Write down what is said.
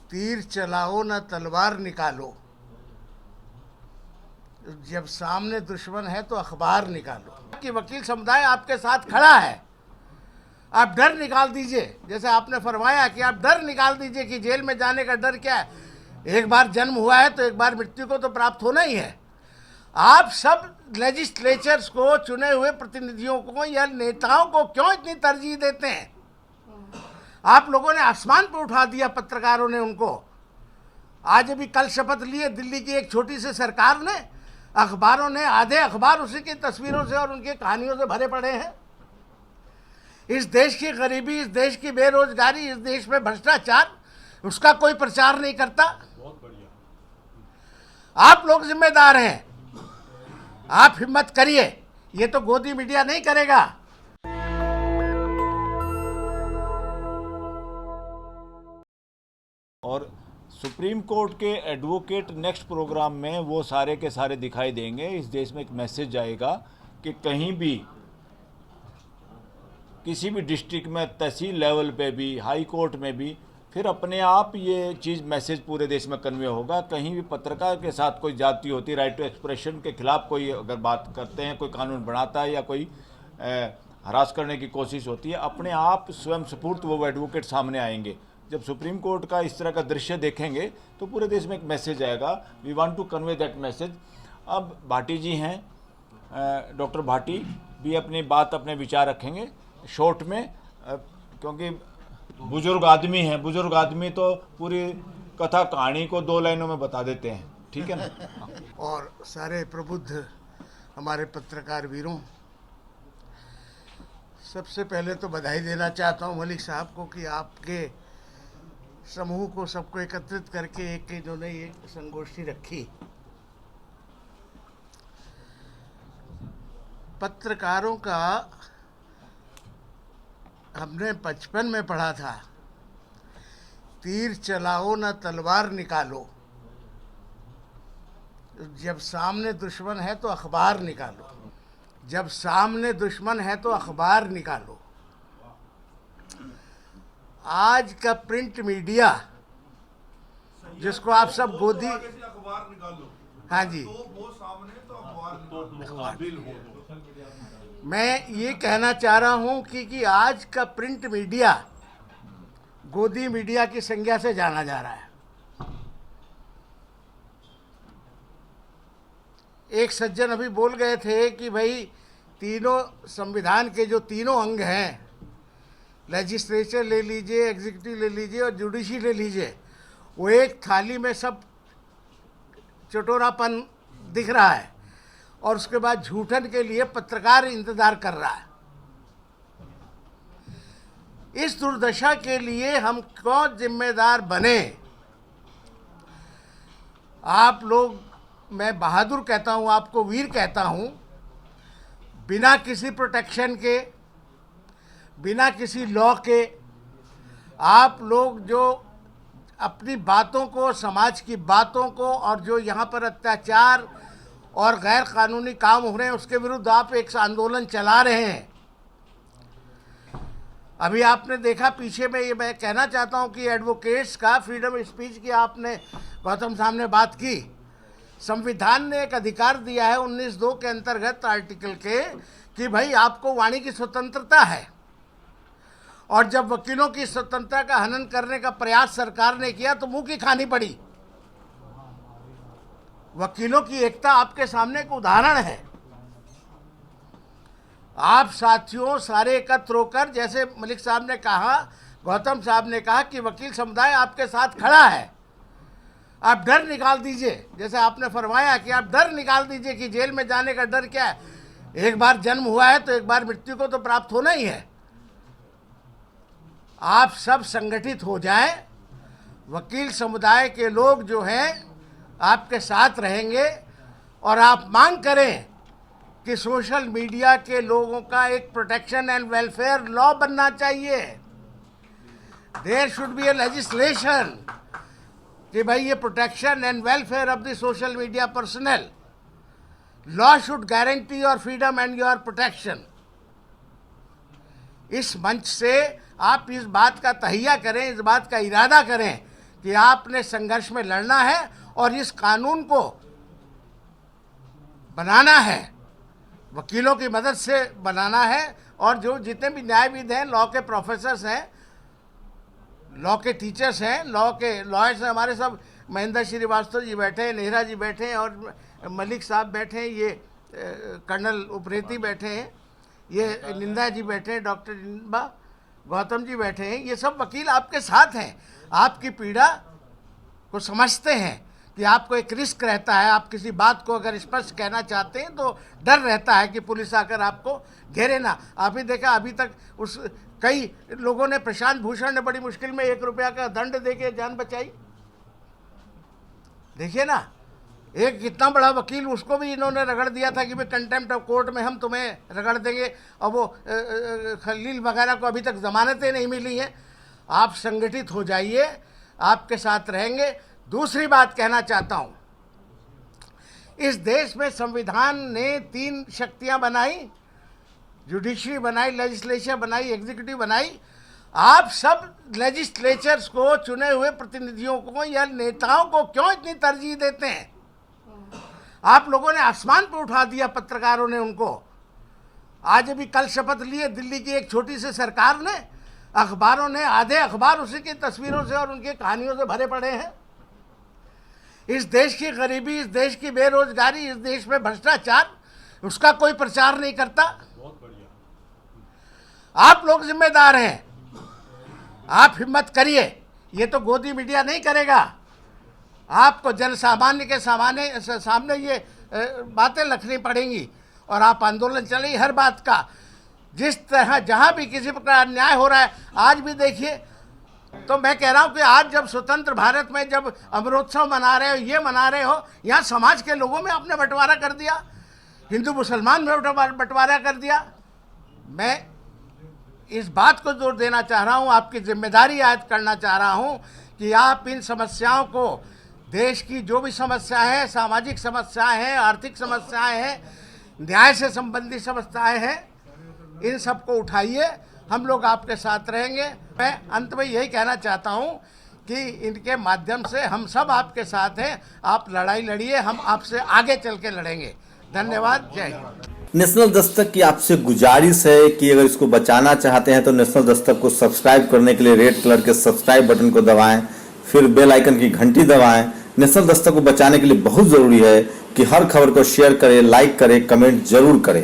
तीर चलाओ न तलवार निकालो, जब सामने दुश्मन है तो अखबार निकालो। कि वकील समुदाय आपके साथ खड़ा है, आप डर निकाल दीजिए। जैसे आपने फरमाया कि आप डर निकाल दीजिए कि जेल में जाने का डर क्या है। एक बार जन्म हुआ है तो एक बार मृत्यु को तो प्राप्त होना ही है। आप सब लेजिस्लेचर्स को, चुने हुए प्रतिनिधियों को या नेताओं को क्यों इतनी तरजीह देते हैं? आप लोगों ने आसमान पर उठा दिया, पत्रकारों ने उनको। आज अभी कल शपथ लिए दिल्ली की एक छोटी सी सरकार ने, अखबारों ने, आधे अखबार उसी की तस्वीरों से और उनकी कहानियों से भरे पड़े हैं। इस देश की गरीबी, इस देश की बेरोजगारी, इस देश में भ्रष्टाचार, उसका कोई प्रचार नहीं करता। बहुत बढ़िया। आप लोग जिम्मेदार हैं, आप हिम्मत करिए, ये तो गोदी मीडिया नहीं करेगा। और सुप्रीम कोर्ट के एडवोकेट नेक्स्ट प्रोग्राम में वो सारे के सारे दिखाई देंगे। इस देश में एक मैसेज जाएगा कि कहीं भी, किसी भी डिस्ट्रिक्ट में, तहसील लेवल पे भी, हाई कोर्ट में भी, फिर अपने आप ये चीज़, मैसेज पूरे देश में कन्वे होगा। कहीं भी पत्रकार के साथ कोई जाति होती है, राइट टू एक्सप्रेशन के खिलाफ कोई अगर बात करते हैं, कोई कानून बनाता है या कोई हरास करने की कोशिश होती है, अपने आप स्वयं स्फूर्त वो एडवोकेट सामने आएंगे। जब सुप्रीम कोर्ट का इस तरह का दृश्य देखेंगे तो पूरे देश में एक मैसेज आएगा। We want to convey that message. अब भाटी जी हैं, डॉक्टर भाटी भी अपनी बात, अपने विचार रखेंगे शॉर्ट में, क्योंकि बुजुर्ग आदमी हैं। बुजुर्ग आदमी तो पूरी कथा कहानी को 2 लाइनों में बता देते हैं, ठीक है ना। और सारे प्रबुद्ध हमारे पत्रकार वीरों, सबसे पहले तो बधाई देना चाहता हूं मलिक साहब को कि आपके समूह को, सबको एकत्रित करके एक इन्होंने ये संगोष्ठी रखी। पत्रकारों का हमने बचपन में पढ़ा था, तीर चलाओ न तलवार निकालो, जब सामने दुश्मन है तो अखबार निकालो, जब सामने दुश्मन है तो अखबार निकालो। आज का प्रिंट मीडिया, जिसको आप सब गोदी, अखबार निकालो, हाँ जी, तो वो सामने तो अखबार। मैं ये कहना चाह रहा हूँ कि आज का प्रिंट मीडिया गोदी मीडिया की संज्ञा से जाना जा रहा है। एक सज्जन अभी बोल गए थे कि भाई तीनों संविधान के जो तीनों अंग हैं, लेजिस्लेचर ले लीजिए, एग्जीक्यूटिव ले लीजिए और जुडिशरी ले लीजिए, वो एक थाली में सब चटोरापन दिख रहा है और उसके बाद झूठन के लिए पत्रकार इंतजार कर रहा है। इस दुर्दशा के लिए हम कौन जिम्मेदार बने? आप लोग, मैं बहादुर कहता हूं, आपको वीर कहता हूं, बिना किसी प्रोटेक्शन के, बिना किसी लॉ के, आप लोग जो अपनी बातों को, समाज की बातों को, और जो यहाँ पर अत्याचार और गैर कानूनी काम हो रहे हैं उसके विरुद्ध आप एक आंदोलन चला रहे हैं। अभी आपने देखा पीछे में, ये मैं कहना चाहता हूँ कि एडवोकेट्स का फ्रीडम स्पीच की आपने गौतम साहब ने बात की। संविधान ने एक अधिकार दिया है 19(2) के अंतर्गत आर्टिकल के, कि भाई आपको वाणी की स्वतंत्रता है। और जब वकीलों की स्वतंत्रता का हनन करने का प्रयास सरकार ने किया तो मुंह की खानी पड़ी। वकीलों की एकता आपके सामने एक उदाहरण है। आप साथियों सारे एकत्र होकर, जैसे मलिक साहब ने कहा, गौतम साहब ने कहा कि वकील समुदाय आपके साथ खड़ा है, आप डर निकाल दीजिए। जैसे आपने फरमाया कि आप डर निकाल दीजिए कि जेल में जाने का डर क्या है। एक बार जन्म हुआ है तो एक बार मृत्यु को तो प्राप्त होना ही है। आप सब संगठित हो जाएं, वकील समुदाय के लोग जो हैं आपके साथ रहेंगे, और आप मांग करें कि सोशल मीडिया के लोगों का एक प्रोटेक्शन एंड वेलफेयर लॉ बनना चाहिए। There should be a legislation कि भाई ये protection and welfare of the social media personal law should guarantee your freedom and your protection. इस मंच से आप इस बात का तहिया करें, इस बात का इरादा करें कि आपने संघर्ष में लड़ना है और इस कानून को बनाना है, वकीलों की मदद से बनाना है। और जो जितने भी न्यायविद हैं, लॉ के प्रोफेसर्स हैं, लॉ के टीचर्स हैं, लॉयर्स हैं, हमारे सब महेंद्र श्रीवास्तव जी बैठे हैं, नेहरा जी बैठे हैं और मलिक साहब बैठे हैं, ये कर्नल उप्रेती बैठे हैं, ये निंदा जी बैठे हैं, डॉक्टर निंबा गौतम जी बैठे हैं, ये सब वकील आपके साथ हैं, आपकी पीड़ा को समझते हैं कि आपको एक रिस्क रहता है। आप किसी बात को अगर स्पष्ट कहना चाहते हैं तो डर रहता है कि पुलिस आकर आपको घेरे ना। आप ही देखा अभी तक उस कई लोगों ने, प्रशांत भूषण ने बड़ी मुश्किल में 1 रुपया का दंड देके जान बचाई। देखिए ना, एक कितना बड़ा वकील, उसको भी इन्होंने रगड़ दिया था कि भाई कंटेम्प्ट ऑफ कोर्ट में हम तुम्हें रगड़ देंगे, और वो खलील वगैरह को अभी तक जमानतें नहीं मिली हैं। आप संगठित हो जाइए, आपके साथ रहेंगे। दूसरी बात कहना चाहता हूँ, इस देश में संविधान ने 3 शक्तियाँ बनाई, जुडिशरी बनाई, लेजिस्लेचर बनाई, एग्जीक्यूटिव बनाई। आप सब लेजिस्लेचर्स को, चुने हुए प्रतिनिधियों को या नेताओं को क्यों इतनी तरजीह देते हैं? आप लोगों ने आसमान पर उठा दिया, पत्रकारों ने उनको। आज अभी कल शपथ लिए दिल्ली की एक छोटी सी सरकार ने, अखबारों ने, आधे अखबार उसी की तस्वीरों से और उनकी कहानियों से भरे पड़े हैं। इस देश की गरीबी, इस देश की बेरोजगारी, इस देश में भ्रष्टाचार, उसका कोई प्रचार नहीं करता। आप लोग जिम्मेदार हैं, आप हिम्मत करिए। ये तो गोदी मीडिया नहीं करेगा। आपको जन सामान्य के सामने ये बातें रखनी पड़ेंगी और आप आंदोलन चलेंगे हर बात का। जिस तरह जहाँ भी किसी प्रकार अन्याय हो रहा है, आज भी देखिए, तो मैं कह रहा हूँ कि आज जब स्वतंत्र भारत में जब अमृतोत्सव मना रहे हो, ये मना रहे हो, यहाँ समाज के लोगों में आपने बंटवारा कर दिया, हिंदू मुसलमान में बंटवारा कर दिया। मैं इस बात को जोर देना चाह रहा हूँ, आपकी जिम्मेदारी आयद करना चाह रहा हूँ कि आप इन समस्याओं को, देश की जो भी समस्याएं हैं, सामाजिक समस्याएं हैं, आर्थिक समस्याएं हैं, न्याय से संबंधित समस्याएं हैं, इन सबको उठाइए। हम लोग आपके साथ रहेंगे। मैं अंत में यही कहना चाहता हूँ कि इनके माध्यम से हम सब आपके साथ हैं। आप लड़ाई लड़िए, हम आपसे आगे चल के लड़ेंगे। धन्यवाद, जय हिंद। नेशनल दस्तक की आपसे गुजारिश है कि अगर इसको बचाना चाहते हैं तो नेशनल दस्तक को सब्सक्राइब करने के लिए रेड कलर के सब्सक्राइब बटन को दबाएं, फिर बेल आइकन की घंटी दबाएं। नेशनल दस्तक को बचाने के लिए बहुत जरूरी है कि हर खबर को शेयर करें, लाइक करें, कमेंट जरूर करें।